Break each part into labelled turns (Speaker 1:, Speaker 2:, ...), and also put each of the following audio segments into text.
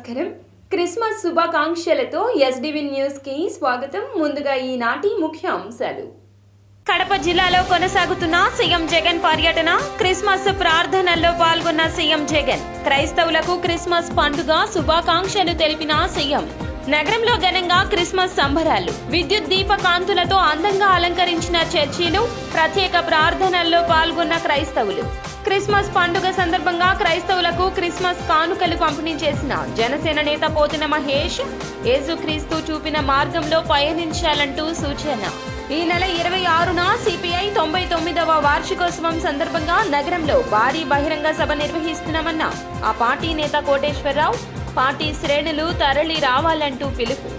Speaker 1: నమస్కారం. Christmas శుభాకాంక్షలతో SDV news కి స్వాగతం. ముందుగా ఈనాటి ముఖ్యాంశాలు. కడప జిల్లాలో కొనసాగుతున్న సీఎం జగన్ పర్యటన. క్రిస్మస్ ప్రార్థనల్లో పాల్గొన్న సీఎం జగన్. క్రైస్తవులకు క్రిస్మస్ పండుగ శుభాకాంక్షలు తెలిపిన సీఎం. నగరంలో ఘనంగా క్రిస్మస్ సంబరాలు. విద్యుత్ దీప కాంతులతో అందంగా అలంకరించిన చర్చిలు. ప్రత్యేక ప్రార్థనల్లో పాల్గొన్న క్రైస్తవులు. క్రిస్మస్ పండుగ సందర్భంగా క్రైస్తవులకు క్రిస్మస్ కానుకలు పంపిణీ చేసిన జనసేన నేత పోతిన మహేష్. యేసుక్రీస్తు చూపిన మార్గంలో పయనించాలంటూ సూచన. ఈ నెల 26న సిపిఐ 99వ వార్షికోత్సవం సందర్భంగా నగరంలో భారీ బహిరంగ సభ నిర్వహిస్తున్నామన్న ఆ పార్టీ నేత కోటేశ్వరరావు. పార్టీ శ్రేణులు తరలి రావాలంటూ పిలుపు.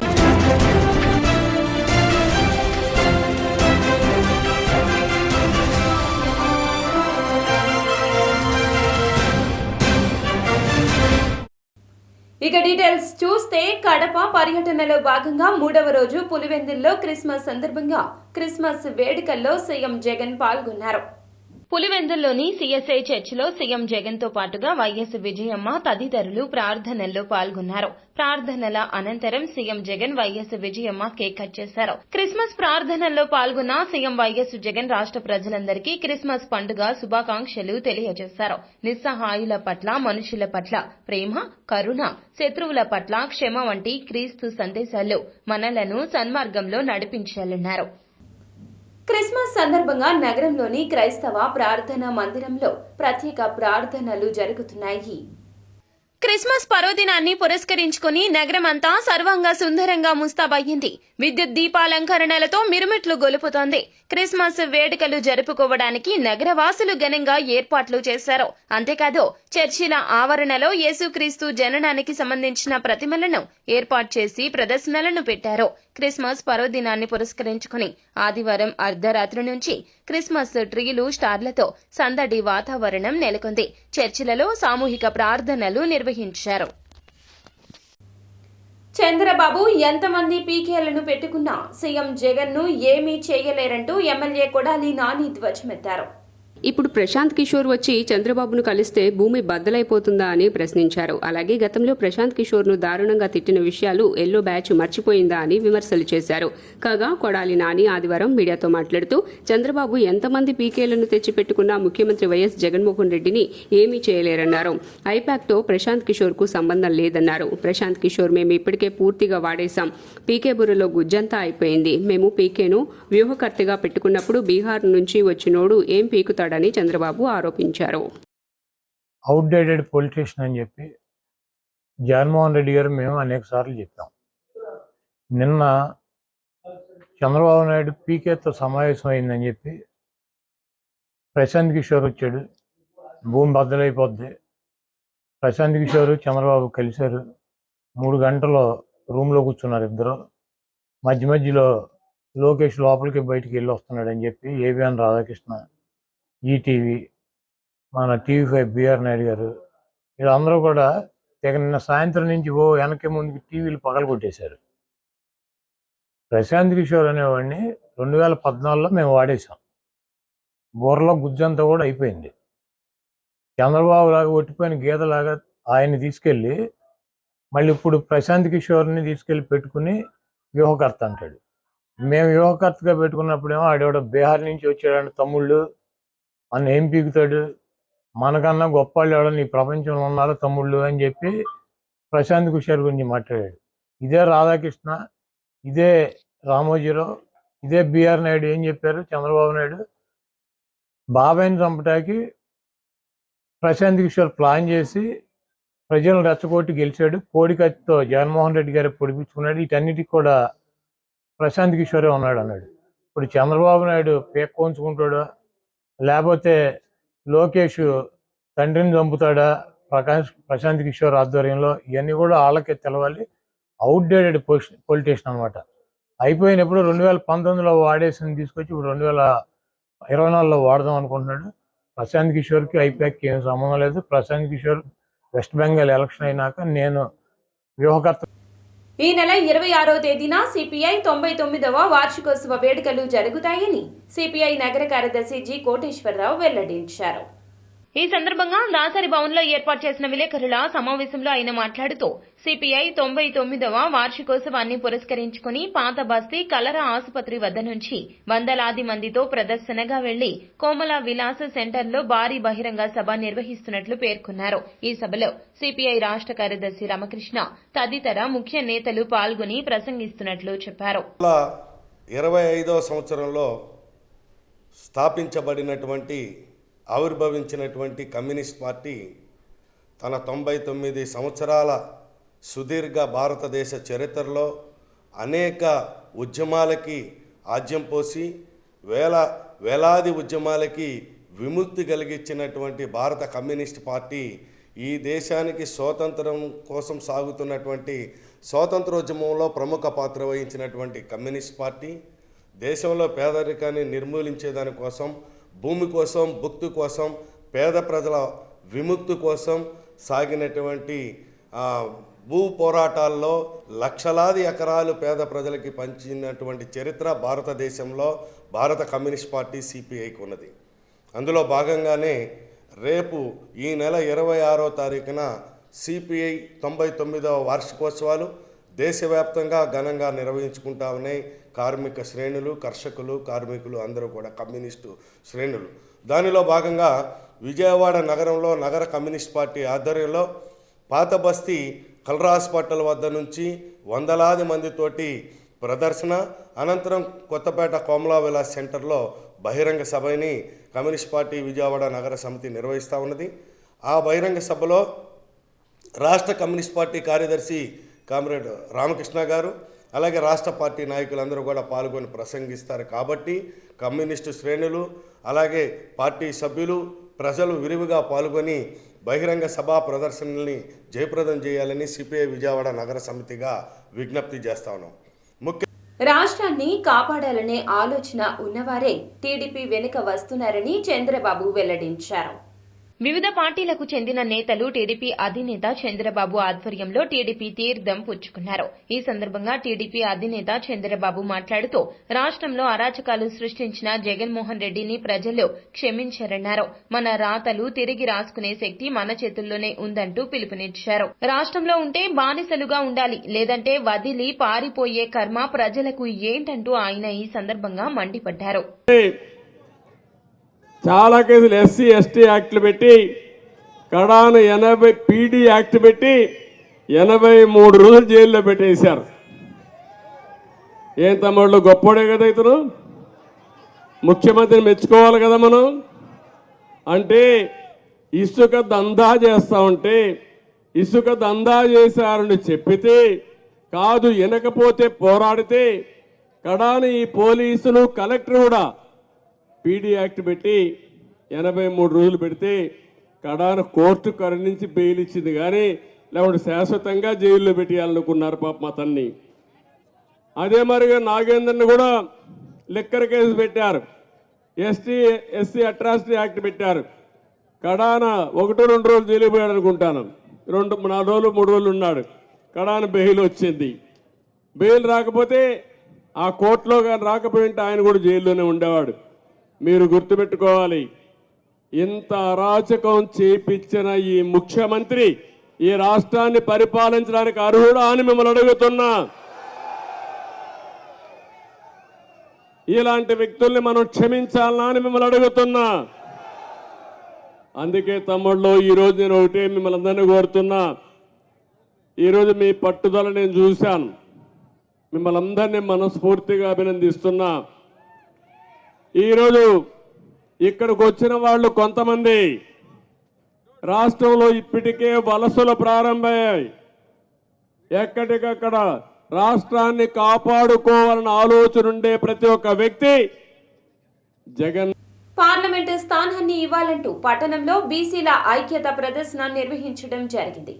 Speaker 1: ఇక డీటెయిల్స్ చూస్తే, కడప పర్యటనలో భాగంగా 3వ రోజు పులివెందుల్లో క్రిస్మస్ సందర్భంగా క్రిస్మస్ వేడుకల్లో సీఎం జగన్ పాల్గొన్నారు. పులివెందుల్లోని సిఎస్ఐ చర్చిలో సీఎం జగన్ తో పాటుగా వైఎస్ విజయమ్మ తదితరులు ప్రార్థనల్లో పాల్గొన్నారు. ప్రార్థనల అనంతరం CM Jagan, YS Vijayamma cake cut చేశారు. క్రిస్మస్ ప్రార్థనల్లో పాల్గొన్న సీఎం వైఎస్ జగన్ రాష్ట్ర ప్రజలందరికీ క్రిస్మస్ పండుగ శుభాకాంక్షలు తెలియజేశారు. నిస్సహాయుల పట్ల, మనుషుల పట్ల ప్రేమ, కరుణ, శత్రువుల పట్ల క్షమ వంటి క్రీస్తు సందేశాలు మనలను సన్మార్గంలో నడిపించాలన్నారు. క్రిస్మస్ సందర్భంగా నగరంలోని క్రైస్తవ ప్రార్థనా మందిరంలో ప్రత్యేక ప్రార్థనలు జరుగుతున్నాయి. క్రిస్మస్ పర్వదినాన్ని పురస్కరించుకుని నగరమంతా సర్వంగా సుందరంగా ముస్తాబయ్యింది. విద్యుత్ దీపాలంకరణలతో మిరుమిట్లు గొలుపుతోంది. క్రిస్మస్ వేడుకలు జరుపుకోవడానికి నగరవాసులు ఘనంగా ఏర్పాట్లు చేశారు. అంతేకాదు, చర్చిల ఆవరణలో యేసుక్రీస్తు జననానికి సంబంధించిన ప్రతిమలను ఏర్పాటు చేసి ప్రదర్శనలను పెట్టారు. క్రిస్మస్ పర్వదినాన్ని పురస్కరించుకుని ఆదివారం అర్ధరాత్రి నుంచి క్రిస్మస్ ట్రీలు, స్టార్లతో సందడి వాతావరణం నెలకొంది. చర్చిలలో సామూహిక ప్రార్థనలు నిర్వహించారు. చంద్రబాబు ఎంతమంది పీకేలను పెట్టుకున్నా సీఎం జగన్ ను ఏమీ చేయలేరంటూ ఎమ్మెల్యే కొడాలి నాని ధ్వజమెత్తారు.
Speaker 2: ఇప్పుడు ప్రశాంత్ కిషోర్ వచ్చి చంద్రబాబును కలిస్తే భూమి బద్దలైపోతుందా అని ప్రశ్నించారు. అలాగే గతంలో ప్రశాంత్ కిషోర్ ను దారుణంగా తిట్టిన విషయాలు ఎల్లో బ్యాచ్ మర్చిపోయిందా అని విమర్శలు చేశారు. కాగా కొడాలి నాని ఆదివారం మీడియాతో మాట్లాడుతూ, చంద్రబాబు ఎంతమంది పీకేలను తెచ్చిపెట్టుకున్నా ముఖ్యమంత్రి వైఎస్ జగన్మోహన్ రెడ్డిని ఏమీ చేయలేరన్నారు. ఐపాక్తో ప్రశాంత్ కిషోర్ కు సంబంధం లేదన్నారు. ప్రశాంత్ కిషోర్ మేము ఇప్పటికే పూర్తిగా వాడేశాం. పీకే బుర్రలో గుజ్జంతా అయిపోయింది. మేము పీకేను వ్యూహకర్తగా పెట్టుకున్నప్పుడు బీహార్ నుంచి వచ్చినోడు ఏం పీకుతాడు అని చంద్రబాబు ఆరోపించారు.
Speaker 3: అవుట్డేటెడ్ పొలిటీషియన్ అని చెప్పి జగన్మోహన్ రెడ్డి గారు మేము అనేక సార్లు చెప్పాం. నిన్న చంద్రబాబు నాయుడు పీకేతో సమావేశం అయిందని చెప్పి ప్రశాంత్ కిషోర్ వచ్చాడు. భూమి బద్దలైపోద్ది. ప్రశాంత్ కిషోర్ చంద్రబాబు కలిశారు. 3 గంటలు రూమ్లో కూర్చున్నారు ఇద్దరు. మధ్యలో లోకేష్ లోపలికి బయటికి వెళ్ళి వస్తున్నాడని చెప్పి ఏబిఎన్ రాధాకృష్ణ, ఈటీవీ, మన టీవీ5 బిఆర్ నాయుడు గారు, వీళ్ళందరూ కూడా నిన్న సాయంత్రం నుంచి వెనక్కి ముందుకి టీవీలు పగలగొట్టేశారు. ప్రశాంత్ కిషోర్ అనేవాడిని 2014లో మేము వాడేశాం. బుర్రలో గుజ్జంతా కూడా అయిపోయింది. చంద్రబాబు లాగా ఒట్టిపోయిన గీతలాగా ఆయన్ని తీసుకెళ్ళి మళ్ళీ ఇప్పుడు ప్రశాంత్ కిషోర్ని తీసుకెళ్ళి పెట్టుకుని వ్యూహకర్త అంటాడు. మేము వ్యూహకర్తగా పెట్టుకున్నప్పుడేమో ఆడేవాడు బీహార్ నుంచి వచ్చాడంటే తమ్ముళ్ళు మన ఏం పీకుతాడు, మనకన్నా గొప్ప వాళ్ళు ఎవడో నీ ప్రపంచంలో ఉన్నారో తమ్ముళ్ళు అని చెప్పి ప్రశాంత్ కిషోర్ గురించి మాట్లాడాడు. ఇదే రాధాకృష్ణ, ఇదే రామోజీరావు, ఇదే బిఆర్ నాయుడు ఏం చెప్పారు? చంద్రబాబు నాయుడు బాబాయిని చంపటానికి ప్రశాంత్ కిషోర్ ప్లాన్ చేసి ప్రజలను రెచ్చగొట్టి గెలిచాడు. కోడికత్తితో జగన్మోహన్ రెడ్డి గారు పొడిపించుకున్నాడు. వీటన్నిటికి కూడా ప్రశాంత్ కిషోరే ఉన్నాడు అన్నాడు. ఇప్పుడు చంద్రబాబు నాయుడు పేక్కోంచుకుంటాడా, లేకపోతే లోకేష్ తండ్రిని చంపుతాడా ప్రశాంత్ కిషోర్ ఆధ్వర్యంలో? ఇవన్నీ కూడా వాళ్ళకే తెలవాలి. అవుట్డేటెడ్ పొలిటీషియన్ అనమాట. అయిపోయినప్పుడు 2019లో వాడేసింది తీసుకొచ్చి ఇప్పుడు 2024లో వాడదాం అనుకుంటున్నాడు. ప్రశాంత్ కిషోర్కి ఐపాక్కి ఏం సంబంధం లేదు. ప్రశాంత్ కిషోర్ వెస్ట్ బెంగాల్ ఎలక్షన్ అయినాక నేను వ్యూహకర్త.
Speaker 1: ఈ నెల 26వ తేదీన సిపిఐ 99వ వార్షికోత్సవ వేడుకలు జరుగుతాయని సిపిఐ నగర కార్యదర్శి జి కోటేశ్వరరావు వెల్లడించారు. ఈ సందర్భంగా దాసరి భవన్ లో ఏర్పాటు చేసిన విలేకరుల సమావేశంలో ఆయన మాట్లాడుతూ సిపిఐ 99వ వార్షికోత్సవాన్ని పురస్కరించుకుని పాత బస్తీ కలరా ఆసుపత్రి వద్ద నుంచి వందలాది మందితో ప్రదర్శనగా వెళ్లి కోమల విలాస్ సెంటర్లో భారీ బహిరంగ సభ నిర్వహిస్తున్నట్లు పేర్కొన్నారు. ఈ సభలో సిపిఐ రాష్ట్ర కార్యదర్శి రామకృష్ణ తదితర ముఖ్య నేతలు పాల్గొని ప్రసంగిస్తున్నట్లు చెప్పారు.
Speaker 4: 25వ సంవత్సరంలో స్థాపించబడినటువంటి ఆవిర్భవించినటువంటి కమ్యూనిస్ట్ పార్టీ తన 99 సంవత్సరాల సుదీర్ఘ భారతదేశ చరిత్రలో అనేక ఉద్యమాలకి ఆజ్యం పోసి వేలాది ఉద్యమాలకి విముక్తి కలిగించినటువంటి భారత కమ్యూనిస్ట్ పార్టీ ఈ దేశానికి స్వాతంత్రం కోసం సాగుతున్నటువంటి స్వాతంత్రోద్యమంలో ప్రముఖ పాత్ర వహించినటువంటి కమ్యూనిస్ట్ పార్టీ దేశంలో పేదరికాన్ని నిర్మూలించేదాని కోసం, భూమి కోసం, భుక్తి కోసం, పేద ప్రజల విముక్తి కోసం సాగినటువంటి భూ పోరాటాల్లో లక్షలాది ఎకరాలు పేద ప్రజలకి పంచినటువంటి చరిత్ర భారతదేశంలో భారత కమ్యూనిస్ట్ పార్టీ సిపిఐకి ఉన్నది. అందులో భాగంగానే రేపు ఈ నెల 26వ తారీఖున సిపిఐ 99వ వార్షికోత్సవాలు దేశవ్యాప్తంగా ఘనంగా నిర్వహించుకుంటా ఉన్నాయి. కార్మిక శ్రేణులు, కర్షకులు, కార్మికులు అందరూ కూడా కమ్యూనిస్టు శ్రేణులు. దానిలో భాగంగా విజయవాడ నగరంలో నగర కమ్యూనిస్ట్ పార్టీ ఆధ్వర్యంలో పాత బస్తీ కలరా హాస్పిటల్ వద్ద నుంచి వందలాది మందితోటి ప్రదర్శన, అనంతరం కొత్తపేట కోమలా విలాస్ సెంటర్లో బహిరంగ సభని కమ్యూనిస్ట్ పార్టీ విజయవాడ నగర సమితి నిర్వహిస్తూ ఉన్నది. ఆ బహిరంగ సభలో రాష్ట్ర కమ్యూనిస్ట్ పార్టీ కార్యదర్శి కామ్రేడ్ రామకృష్ణ గారు, అలాగే రాష్ట్ర పార్టీ నాయకులందరూ కూడా పాల్గొని ప్రసంగిస్తారు. కాబట్టి కమ్యూనిస్టు శ్రేణులు, అలాగే పార్టీ సభ్యులు, ప్రజలు విరివిగా పాల్గొని బహిరంగ సభా ప్రదర్శనల్ని జయప్రదం చేయాలని సిపిఐ విజయవాడ నగర సమితిగా విజ్ఞప్తి చేస్తా ఉన్నాం.
Speaker 1: రాష్ట్రాన్ని కాపాడాలనే ఆలోచన ఉన్నవారే టీడీపీ వెనుక వస్తున్నారని చంద్రబాబు వెల్లడించారు. వివిధ పార్టీలకు చెందిన నేతలు టీడీపీ అధినేత చంద్రబాబు ఆధ్వర్యంలో టీడీపీ తీర్థం పుచ్చుకున్నారు. ఈ సందర్భంగా టీడీపీ అధినేత చంద్రబాబు మాట్లాడుతూ రాష్ట్రంలో అరాచకాలు సృష్టించిన జగన్మోహన్ రెడ్డిని ప్రజలు క్షమించారన్నారు. మన రాతలు తిరిగి రాసుకునే శక్తి మన చేతుల్లోనే ఉందంటూ పిలుపునిచ్చారు. రాష్ట్రంలో ఉంటే బానిసలుగా ఉండాలి, లేదంటే వదిలి పారిపోయే కర్మ ప్రజలకు ఏంటంటూ ఆయన ఈ సందర్భంగా మండిపడ్డారు.
Speaker 5: చాలా కేసులు ఎస్సీ ఎస్టీ యాక్ట్లు పెట్టి కడాను 80 పీడీ యాక్ట్ పెట్టి 83 రోజులు జైల్లో పెట్టేశారు. ఏం తమ్ముళ్ళు, గొప్పోడే కదా ఇతను, ముఖ్యమంత్రిని మెచ్చుకోవాలి కదా మనం. అంటే ఇసుక దందా చేస్తా ఉంటే ఇసుక దందా చేశారని చెప్పితే కాదు, వినకపోతే పోరాడితే కడాను ఈ పోలీసులు కలెక్టర్ కూడా పీడీ యాక్ట్ పెట్టి 83 రోజులు పెడితే కడాను కోర్టు కరుణించి బెయిల్ ఇచ్చింది. కానీ లేకుంటే శాశ్వతంగా జైల్లో పెట్టేయాలనుకున్నారు పాపం అతన్ని. అదే మరిగా నాగేందర్ని కూడా లిక్కర్ కేసు పెట్టారు, ఎస్సీ అట్రాసిటీ యాక్ట్ పెట్టారు. కడాన 1-2 రోజులు జైలు పోయాడు అనుకుంటాను, 4 రోజులు 3 రోజులు ఉన్నాడు. కడాన బెయిల్ వచ్చింది. బెయిల్ రాకపోతే ఆ కోర్టులో కానీ రాకపోయింటే ఆయన కూడా జైల్లోనే ఉండేవాడు. మీరు గుర్తుపెట్టుకోవాలి, ఇంత అరాచకం చేపించిన ఈ ముఖ్యమంత్రి ఈ రాష్ట్రాన్ని పరిపాలించడానికి అర్హుడా అని మిమ్మల్ని అడుగుతున్నా. ఇలాంటి వ్యక్తుల్ని మనం క్షమించాలా అని మిమ్మల్ని అడుగుతున్నా. అందుకే తమ్ముళ్ళు, ఈరోజు నేను ఒకటే మిమ్మల్ని అందరినీ కోరుతున్నా. ఈరోజు మీ పట్టుదల నేను చూశాను, మిమ్మల్ని అందరినీ మనస్ఫూర్తిగా అభినందిస్తున్నా. ఈరోజు ఇక్కడికి వచ్చిన వాళ్ళు కొంతమంది రాష్ట్రంలో ఇప్పటికే వలసలు ప్రారంభమయ్యాయి. ఎక్కడికక్కడ రాష్ట్రాన్ని కాపాడుకోవాలన్న ఆలోచన ఉండే ప్రతి ఒక్క వ్యక్తి జగన్
Speaker 1: పార్లమెంటు స్థానాన్ని ఇవ్వాలంటూ పట్టణంలో బీసీల ఐక్యత ప్రదర్శన నిర్వహించడం జరిగింది.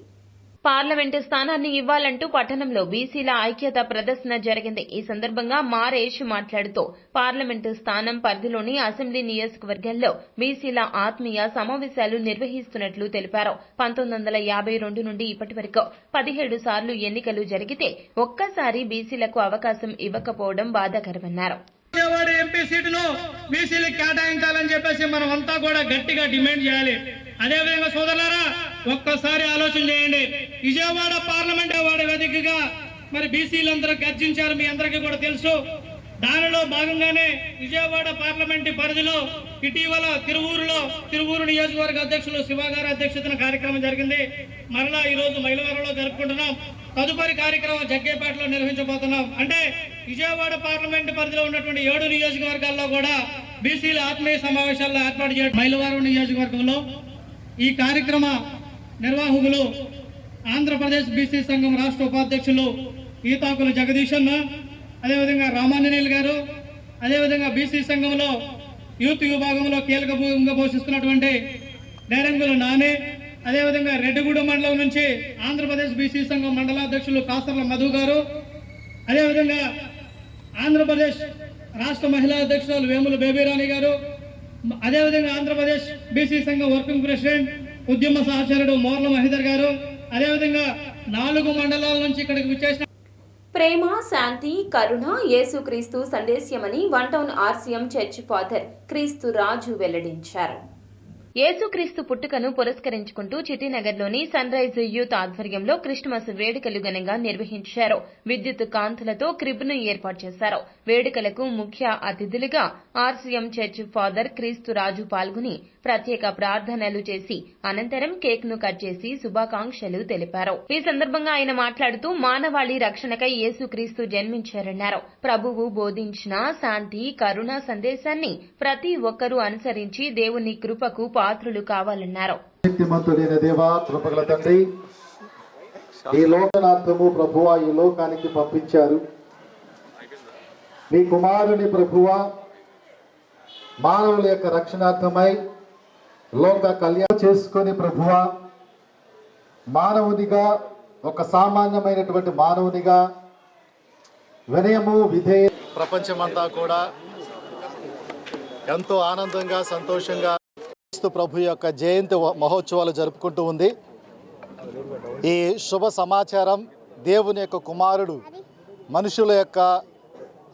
Speaker 1: పార్లమెంటు స్థానాన్ని ఇవ్వాలంటూ పట్టణంలో బీసీల ఐక్యత ప్రదర్శన జరిగింది. ఈ సందర్భంగా మారేష్ మాట్లాడుతూ పార్లమెంటు స్థానం పరిధిలోని అసెంబ్లీ నియోజకవర్గాల్లో బీసీల ఆత్మీయ సమావేశాలు నిర్వహిస్తున్నట్లు తెలిపారు. 1952 నుండి ఇప్పటి వరకు 17 సార్లు ఎన్నికలు జరిగితే ఒక్కసారి బీసీలకు అవకాశం ఇవ్వకపోవడం బాధాకరమన్నారు.
Speaker 6: విజయవాడ ఎంపీ సీటును బీసీలకు కేటాయించాలని చెప్పేసి మనం అంతా కూడా గట్టిగా డిమాండ్ చేయాలి. అదేవిధంగా సోదరులారా, ఒక్కసారి ఆలోచన చేయండి. విజయవాడ పార్లమెంట్ వాడి వేదికగా మరి బీసీలందరూ గర్జించారు, మీ అందరికీ కూడా తెలుసు. దానిలో భాగంగానే విజయవాడ పార్లమెంట్ పరిధిలో ఇటీవల తిరువూరు నియోజకవర్గ అధ్యక్షులు శివ గారి అధ్యక్షతన కార్యక్రమం జరిగింది. మరలా ఈ రోజు మైలవరంలో జరుపుకుంటున్నాం. తదుపరి కార్యక్రమం జగ్గేపేటలో నిర్వహించబోతున్నాం. అంటే విజయవాడ పార్లమెంట్ పరిధిలో ఉన్నటువంటి 7 నియోజకవర్గాల్లో కూడా బీసీల ఆత్మీయ సమావేశాల్లో ఏర్పాటు చేయడం. మైలవరం నియోజకవర్గంలో ఈ కార్యక్రమ నిర్వాహకులు ఆంధ్రప్రదేశ్ బీసీ సంఘం రాష్ట్ర ఉపాధ్యక్షులు ఈతాకుల జగదీష్ అన్న, అదేవిధంగా రామాంజనేయులు గారు, అదేవిధంగా బీసీ సంఘంలో యూత్ విభాగంలో కీలక భూమిక పోషిస్తున్నటువంటి డైరంగుల నానే, అదేవిధంగా రెడ్డిగూడెం మండలం నుంచి ఆంధ్రప్రదేశ్ బీసీ సంఘం మండలాధ్యక్షులు కాసర్ల మధు గారు, అదేవిధంగా ఆంధ్రప్రదేశ్ రాష్ట్ర మహిళా అధ్యక్షురాలు వేముల బేబీరాణి గారు, అదేవిధంగా ఆంధ్రప్రదేశ్ బీసీ సంఘం వర్కింగ్ ప్రెసిడెంట్ ఉద్యమ సహచరుడు మోర్ల మహిదర్ గారు, అదేవిధంగా 4 మండలాల నుంచి ఇక్కడికి విచ్చేసిన
Speaker 1: ప్రేమ, శాంతి, కరుణ యేసుక్రీస్తు సందేశ్యమని 1 టౌన్ ఆర్సీఎం చర్చ్ ఫాదర్ క్రీస్తు రాజు వెల్లడించారు. యేసుక్రీస్తు పుట్టుకను పురస్కరించుకుంటూ చిట్టినగర్లోని సన్ రైజ్ యూత్ ఆధ్వర్యంలో క్రిస్మస్ వేడుకలు ఘనంగా నిర్వహించారు. విద్యుత్ కాంతులతో క్రిబ్ను ఏర్పాటు చేశారు. వేడుకలకు ముఖ్య అతిథులుగా ఆర్సీఎం చర్చ్ ఫాదర్ క్రీస్తు రాజు పాల్గొని ప్రత్యేక ప్రార్థనలు చేసి అనంతరం కేక్ ను కట్ చేసి శుభాకాంక్షలు తెలిపారు. ఈ సందర్భంగా ఆయన మాట్లాడుతూ మానవాళి రక్షణకై యేసుక్రీస్తు జన్మించారన్నారు. ప్రభువు బోధించిన శాంతి, కరుణ సందేశాన్ని ప్రతి ఒక్కరూ అనుసరించి దేవుని కృపకు పాత్రులు కావాలన్నారు.
Speaker 7: శక్తిమంతుడైన దేవా, కృపగల తండ్రి, ఈ లోకనార్థము ప్రభువా ఈ లోకానికి పంపించారు. మీ కుమారుని ప్రభువా మానవుల యొక్క రక్షణార్థమై లోక కళ్యాణం చేసుకొని ప్రభువా మానవునిగా, ఒక సామాన్యమైనటువంటి మానవునిగా వినయము విధేయ ప్రపంచమంతా కూడా ఎంతో ఆనందంగా సంతోషంగా ప్రభు యొక్క జయంతి మహోత్సవాలు జరుపుకుంటూ ఉంది. ఈ శుభ సమాచారం దేవుని యొక్క కుమారుడు మనుషుల యొక్క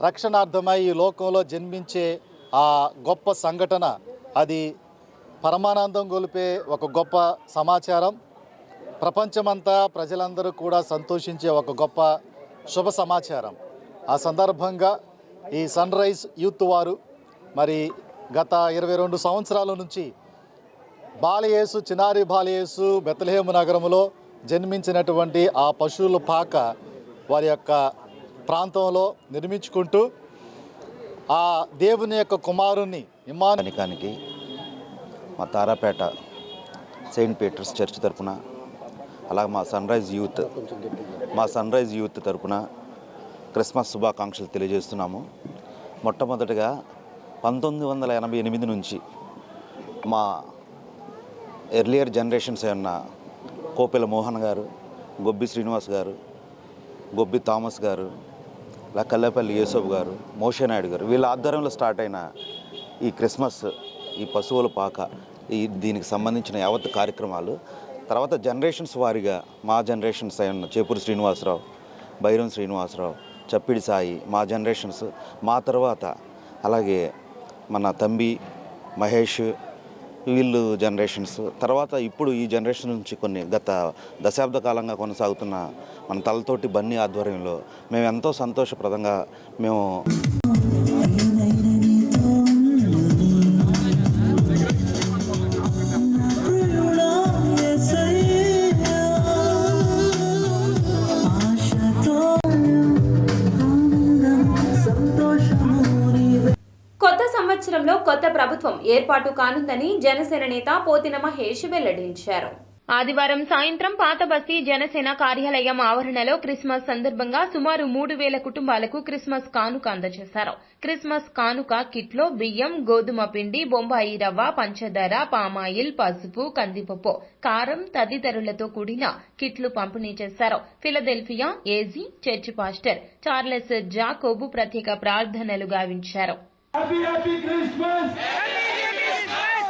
Speaker 7: రక్షణార్థమై ఈ లోకంలో జన్మించే ఆ గొప్ప సంఘటన, అది పరమానందం గొలిపే ఒక గొప్ప సమాచారం. ప్రపంచమంతా ప్రజలందరూ కూడా సంతోషించే ఒక గొప్ప శుభ సమాచారం. ఆ సందర్భంగా ఈ సన్ రైజ్ యూత్ వారు మరి గత 22 సంవత్సరాల నుంచి బాలయేసు, చిన్నారి బాలయేసు బెత్లెహేము నగరంలో జన్మించినటువంటి ఆ పశువుల పాక వారి యొక్క ప్రాంతంలో నిర్మించుకుంటూ ఆ దేవుని యొక్క కుమారుని
Speaker 8: ఇమానికి మా తారాపేట సెయింట్ పీటర్స్ చర్చ్ తరఫున, అలాగే మా సన్ రైజ్ యూత్ తరఫున క్రిస్మస్ శుభాకాంక్షలు తెలియజేస్తున్నాము. మొట్టమొదటిగా 1988 నుంచి మా ఎర్లియర్ జనరేషన్స్ అయిన కోపెల మోహన్ గారు, గొబ్బి శ్రీనివాస్ గారు, గొబ్బి థామస్ గారు, ఇలా కల్లేపల్లి యేసోబు గారు, మోషేనాయుడు గారు, వీళ్ళ ఆధ్వర్యంలో స్టార్ట్ అయిన ఈ క్రిస్మస్, ఈ పశువుల పాక, దీనికి సంబంధించిన యావత్ కార్యక్రమాలు తర్వాత జనరేషన్స్ వారీగా మా జనరేషన్స్ అయిన చేపూరు శ్రీనివాసరావు, బైరం శ్రీనివాసరావు, చప్పిడి సాయి, మా జనరేషన్స్, మా తర్వాత అలాగే మన తంబి మహేష్, వీళ్ళు జనరేషన్స్, తర్వాత ఇప్పుడు ఈ జనరేషన్ నుంచి కొన్ని గత దశాబ్ద కాలంగా కొనసాగుతున్న మన తలతోటి బన్నీ ఆధ్వర్యంలో మేము ఎంతో సంతోషప్రదంగా మేము
Speaker 1: సంవత్సరంలో కొత్త ప్రభుత్వం ఏర్పాటు కానుందని జనసేన నేత పోతిన మహేష్ వెల్లడించారు. ఆదివారం సాయంత్రం పాత బస్తీ జనసేన కార్యాలయం ఆవరణలో క్రిస్మస్ సందర్భంగా సుమారు 3,000 కుటుంబాలకు క్రిస్మస్ కానుక అందజేశారు. క్రిస్మస్ కానుక కిట్లో బియ్యం, గోధుమ పిండి, బొంబాయి రవ్వ, పంచదార, పామాయిల్, పసుపు, కందిపప్పు, కారం తదితరులతో కూడిన కిట్లు పంపిణీ చేశారు. Philadelphia AG church pastor Charles Jacob ప్రత్యేక ప్రార్థనలు గావించారు.
Speaker 9: Happy Happy Christmas!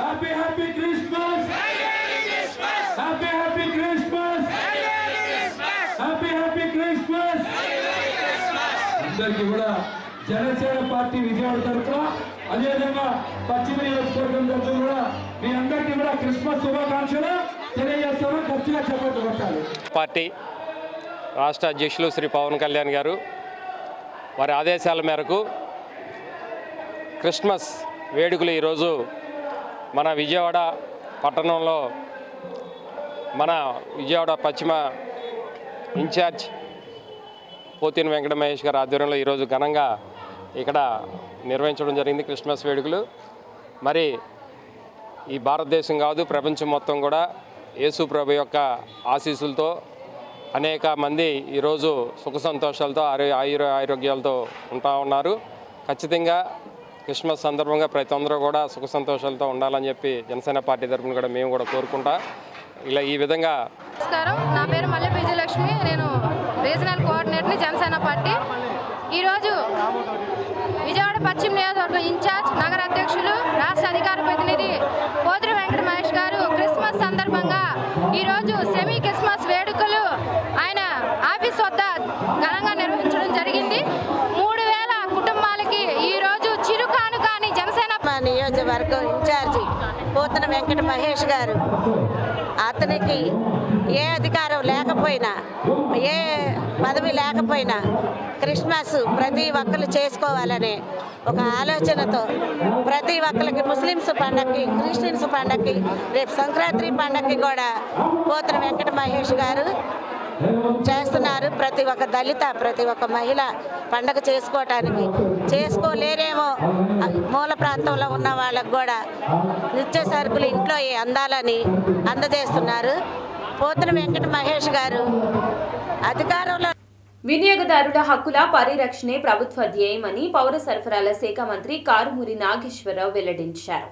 Speaker 9: Happy Happy Christmas! Happy Happy Christmas! Happy Happy Christmas! అందరికీ కూడా జనసేన పార్టీ విజయవాడ తరఫున, అదేవిధంగా పశ్చిమ నియోజకవర్గం తరఫున కూడా మీ అందరికీ కూడా క్రిస్మస్ శుభాకాంక్షలు తెలియజేస్తాను. గట్టిగా చెప్పట్లు కొట్టాలి.
Speaker 10: పార్టీ రాష్ట్ర అధ్యక్షులు శ్రీ పవన్ కళ్యాణ్ గారు వారి ఆదేశాల మేరకు క్రిస్మస్ వేడుకలు ఈరోజు మన విజయవాడ పట్టణంలో మన విజయవాడ పశ్చిమ ఇన్ఛార్జ్ పోతిన వెంకట మహేష్ గారి ఆధ్వర్యంలో ఈరోజు ఘనంగా ఇక్కడ నిర్వహించడం జరిగింది క్రిస్మస్ వేడుకలు. మరి ఈ భారతదేశం కాదు ప్రపంచం మొత్తం కూడా యేసు ప్రభు యొక్క ఆశీస్సులతో అనేక మంది ఈరోజు సుఖ సంతోషాలతో ఆరోగ్యాలతో ఉంటా ఉన్నారు. ఖచ్చితంగా క్రిస్మస్ సందర్భంగా ప్రతి ఒక్కరూ కూడా సుఖ సంతోషాలతో ఉండాలని చెప్పి జనసేన పార్టీ తరఫున కూడా మేము కూడా కోరుకుంటా. ఇలా ఈ విధంగా
Speaker 11: నమస్కారం, నా పేరు మల్లె విజయలక్ష్మి, నేను రీజనల్ కోఆర్డినేటర్ని జనసేన పార్టీ. ఈరోజు విజయవాడ పశ్చిమ నియోజకవర్గం ఇన్ఛార్జ్ నగర అధ్యక్షులు రాష్ట్ర అధికార ప్రతినిధి పోతిన వెంకట మహేష్ గారు క్రిస్మస్ సందర్భంగా ఈరోజు సెమీ క్రిస్మస్ వేడుకలు ఆయన ఆఫీస్ వద్ద ఘనంగా నిర్వహించడం జరిగింది. 3000 కుటుంబాలకి ఈరోజు చిరు కానుకని జనసేన
Speaker 12: నియోజకవర్గం ఇన్ఛార్జి పోతిన వెంకట మహేష్ గారు, అతనికి ఏ అధికారం లేకపోయినా ఏ పదవి లేకపోయినా క్రిస్మస్ ప్రతి ఒక్కరు చేసుకోవాలనే ఒక ఆలోచనతో ప్రతి ఒక్కరికి ముస్లిమ్స్ పండగకి, క్రిస్టియన్స్ పండగకి, రేపు సంక్రాంతి పండగకి కూడా పోతిన వెంకట మహేష్ గారు చేస్తున్నారు. ప్రతి ఒక్క దళిత, ప్రతి ఒక్క మహిళ పండగ చేసుకోవటానికి, చేసుకోలేరేమో మూల ప్రాంతంలో ఉన్న వాళ్ళకు కూడా నిత్య సరుకులు ఇంట్లో అందాలని అందజేస్తున్నారు. పోతిన వెంకట మహేష్ గారు అధికారంలో
Speaker 1: వినియోగదారుల హక్కుల పరిరక్షణే ప్రభుత్వ ధ్యేయమని పౌర సరఫరాల శాఖ మంత్రి కారుమూరి నాగేశ్వరరావు వెల్లడించారు.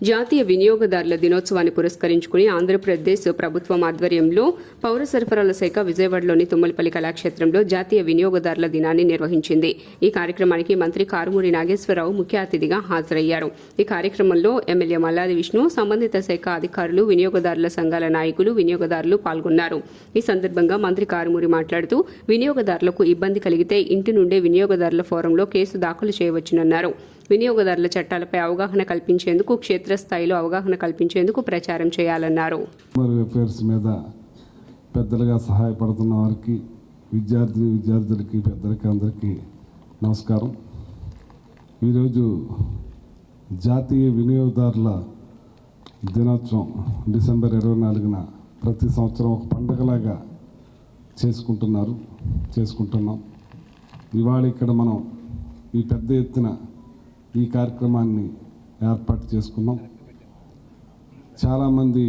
Speaker 2: జాతీయ వినియోగదారుల దినోత్సవాన్ని పురస్కరించుకుని ఆంధ్రప్రదేశ్ ప్రభుత్వం ఆధ్వర్యంలో పౌర సరఫరాల శాఖ విజయవాడలోని తుమ్మలపల్లి కళాక్షేత్రంలో జాతీయ వినియోగదారుల దినాన్ని నిర్వహించింది. ఈ కార్యక్రమానికి మంత్రి కారుమూరి నాగేశ్వరరావు ముఖ్య అతిథిగా హాజరయ్యారు. ఈ కార్యక్రమంలో ఎమ్మెల్యే మల్లాది విష్ణు, సంబంధిత శాఖ అధికారులు, వినియోగదారుల సంఘాల నాయకులు, వినియోగదారులు పాల్గొన్నారు. ఈ సందర్భంగా మంత్రి కారుమూరి మాట్లాడుతూ వినియోగదారులకు ఇబ్బంది కలిగితే ఇంటి నుండే వినియోగదారుల ఫోరంలో కేసు దాఖలు చేయవచ్చునన్నారు. వినియోగదారుల చట్టాలపై అవగాహన కల్పించేందుకు క్షేత్రస్థాయిలో అవగాహన కల్పించేందుకు ప్రచారం చేయాలన్నారు.
Speaker 13: అఫైర్స్ మీద పెద్దలుగా సహాయపడుతున్న వారికి, విద్యార్థులకి, పెద్దలకి అందరికీ నమస్కారం. ఈరోజు జాతీయ వినియోగదారుల దినోత్సవం డిసెంబర్ 24న ప్రతి సంవత్సరం ఒక పండుగలాగా చేసుకుంటున్నాం. ఇవాళ ఇక్కడ మనం ఈ పెద్ద ఎత్తున ఈ కార్యక్రమాన్ని ఏర్పాటు చేసుకున్నాం. చాలామంది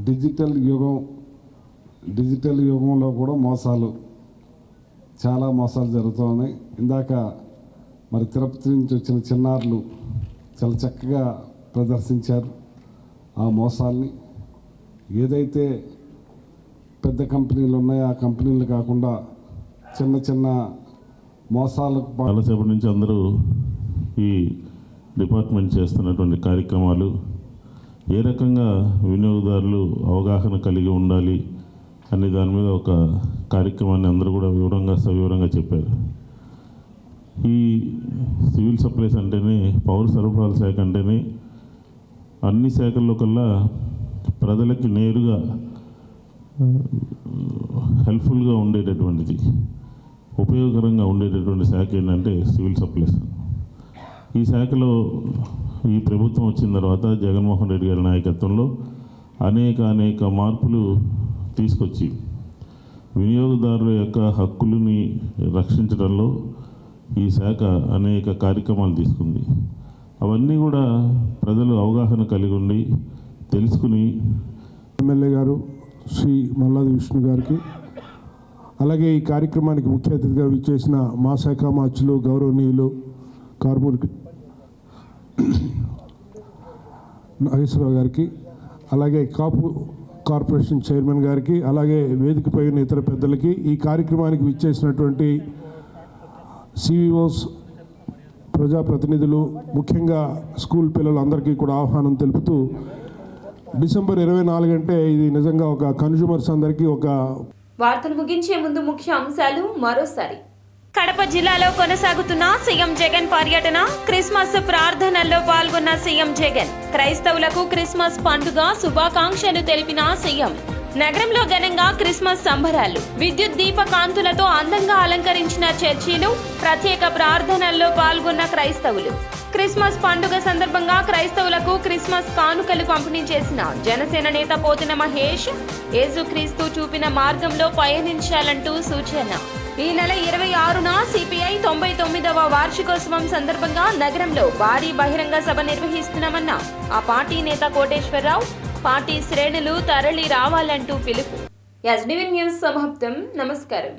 Speaker 13: డిజిటల్ యుగంలో కూడా చాలా మోసాలు జరుగుతూ ఉన్నాయి. ఇందాక మరి తిరుపతి నుంచి వచ్చిన చిన్నారులు చాలా చక్కగా ప్రదర్శించారు ఆ మోసాల్ని. ఏదైతే పెద్ద కంపెనీలు ఉన్నాయో ఆ కంపెనీలు కాకుండా చిన్న చిన్న మోసాలకు
Speaker 14: చాలాసేపటి నుంచి అందరూ ఈ డిపార్ట్మెంట్ చేస్తున్నటువంటి కార్యక్రమాలు ఏ రకంగా వినియోగదారులు అవగాహన కలిగి ఉండాలి అనే దాని మీద ఒక కార్యక్రమాన్ని అందరూ కూడా సవివరంగా చెప్పారు. ఈ సివిల్ సప్లైస్ అంటేనే, పౌర సరఫరాల శాఖ అంటేనే అన్ని శాఖల్లో కల్లా ప్రజలకి నేరుగా హెల్ప్ఫుల్గా ఉండేటటువంటిది, ఉపయోగకరంగా ఉండేటటువంటి శాఖ ఏంటంటే సివిల్ సప్లైస్. ఈ శాఖలో ఈ ప్రభుత్వం వచ్చిన తర్వాత జగన్మోహన్ రెడ్డి గారి నాయకత్వంలో అనేక మార్పులు తీసుకొచ్చి వినియోగదారుల యొక్క హక్కులని రక్షించడంలో ఈ శాఖ అనేక కార్యక్రమాలు తీసుకుంది. అవన్నీ కూడా ప్రజలు అవగాహన కలిగి ఉండి తెలుసుకుని
Speaker 13: ఎమ్మెల్యే గారు శ్రీ మల్లాది విష్ణు గారికి, అలాగే ఈ కార్యక్రమానికి ముఖ్య అతిథిగా విచ్చేసిన మా శాఖ మార్చులు గౌరవనీయులు కారుమూరి నాగేశ్వరరావు గారికి, అలాగే కాపు కార్పొరేషన్ చైర్మన్ గారికి, అలాగే వేదికపై ఉన్న ఇతర పెద్దలకి, ఈ కార్యక్రమానికి విచ్చేసినటువంటి సివిఓస్, ప్రజాప్రతినిధులు, ముఖ్యంగా స్కూల్ పిల్లలందరికీ కూడా ఆహ్వానం తెలుపుతూ, డిసెంబర్ 24 అంటే ఇది నిజంగా ఒక కన్జ్యూమర్స్ అందరికీ ఒక.
Speaker 1: వార్తలు ముగించే ముందు ముఖ్య అంశాలు మరోసారి. కడప జిల్లాలో కొనసాగుతున్న సీఎం జగన్ పర్యటన. క్రిస్మస్ ప్రార్థనల్లో పాల్గొన్న సీఎం జగన్. క్రైస్తవులకు క్రిస్మస్ పండుగ శుభాకాంక్షలు తెలిపిన సీఎం. నగరంలో ఘనంగా క్రిస్మస్ సంబరాలు. విద్యుత్ దీప కాంతులతో అందంగా అలంకరించిన చర్చిలు. ప్రత్యేక ప్రార్థనల్లో పాల్గొన్న క్రైస్తవులు. క్రిస్మస్ పండుగ సందర్భంగా క్రైస్తవులకు క్రిస్మస్ కానుకలు పంపిణీ చేసిన జనసేన నేత పోతిన మహేష్. యేసుక్రీస్తు చూపిన మార్గంలో పయనించాలంటూ సూచన. ఈ నెల 26న సిపిఐ 99వ వార్షికోత్సవం సందర్భంగా నగరంలో భారీ బహిరంగ సభ నిర్వహిస్తున్నామన్న ఆ పార్టీ నేత కోటేశ్వరరావు. పార్టీ శ్రేణులు తరలి రావాలంటూ పిలుపు. ఎస్డీవీ న్యూస్ సమాప్తం. నమస్కారం.